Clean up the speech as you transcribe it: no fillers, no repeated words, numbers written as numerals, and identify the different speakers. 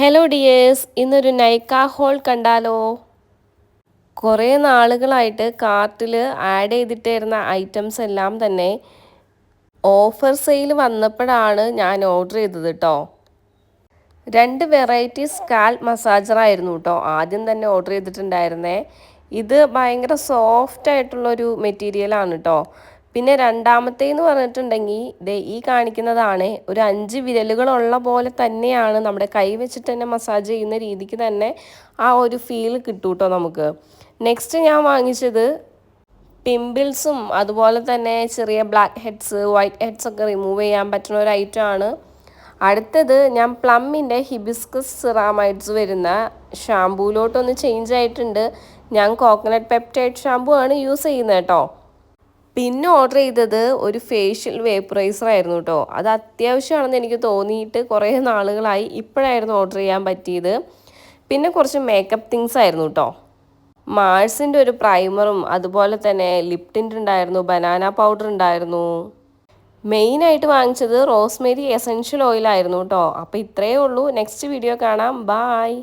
Speaker 1: Hello dears, ഇന്നൊരു Nykaa whole കണ്ടാലോ? കുറേ നാളുകളായിട്ട് കാർട്ടിൽ ആഡ് ചെയ്തിട്ടിരുന്ന ഐറ്റംസ് എല്ലാം തന്നെ ഓഫർ സെയിൽ വന്നപ്പോഴാണ് ഞാൻ ഓർഡർ ചെയ്തത് കേട്ടോ. 2 വെറൈറ്റി സ്കാൽപ്പ് മസാജറായിരുന്നു കേട്ടോ ആദ്യം തന്നെ ഓർഡർ ചെയ്തിട്ടുണ്ടായിരുന്നേ. ഇത് ഭയങ്കര സോഫ്റ്റ് ആയിട്ടുള്ളൊരു മെറ്റീരിയലാണ് കേട്ടോ. പിന്നെ രണ്ടാമത്തേന്ന് പറഞ്ഞിട്ടുണ്ടെങ്കിൽ ഈ കാണിക്കുന്നതാണ് ഒരു 5 വിരലുകളുള്ള പോലെ തന്നെയാണ് നമ്മുടെ കൈ വെച്ചിട്ട് തന്നെ മസാജ് ചെയ്യുന്ന രീതിക്ക് തന്നെ ആ ഒരു ഫീൽ കിട്ടും കേട്ടോ നമുക്ക്. നെക്സ്റ്റ് ഞാൻ വാങ്ങിച്ചത് പിമ്പിൾസും അതുപോലെ തന്നെ ചെറിയ ബ്ലാക്ക് ഹെഡ്സ് വൈറ്റ് ഹെഡ്സ് ഒക്കെ റിമൂവ് ചെയ്യാൻ പറ്റുന്ന ഒരു ഐറ്റമാണ്. അടുത്തത് ഞാൻ പ്ലമ്മിൻ്റെ ഹിബിസ്കസ് സിറാമൈഡ്സ് വരുന്ന ഷാമ്പൂലോട്ടൊന്ന് ചേഞ്ച് ആയിട്ടുണ്ട്. ഞാൻ കോക്കനട്ട് പെപ്റ്റൈഡ് ഷാമ്പൂ ആണ് യൂസ് ചെയ്യുന്നത് കേട്ടോ. പിന്നെ ഓർഡർ ചെയ്തത് ഒരു ഫേഷ്യൽ വേപ്പറൈസർ ആയിരുന്നു കേട്ടോ. അത് അത്യാവശ്യമാണെന്ന് എനിക്ക് തോന്നിയിട്ട് കുറേ നാളുകളായി, ഇപ്പോഴായിരുന്നു ഓർഡർ ചെയ്യാൻ പറ്റിയത്. പിന്നെ കുറച്ച് മേക്കപ്പ് തിങ്സ് ആയിരുന്നു കേട്ടോ. മാഴ്സിൻ്റെ ഒരു പ്രൈമറും അതുപോലെ തന്നെ ലിപ് ടിൻ്റ് ഉണ്ടായിരുന്നു, ബനാന പൗഡർ ഉണ്ടായിരുന്നു. മെയിനായിട്ട് വാങ്ങിച്ചത് റോസ്മേരി എസൻഷ്യൽ ഓയിൽ ആയിരുന്നു കേട്ടോ. അപ്പോൾ ഇത്രയേ ഉള്ളൂ. നെക്സ്റ്റ് വീഡിയോ കാണാം. ബായ്.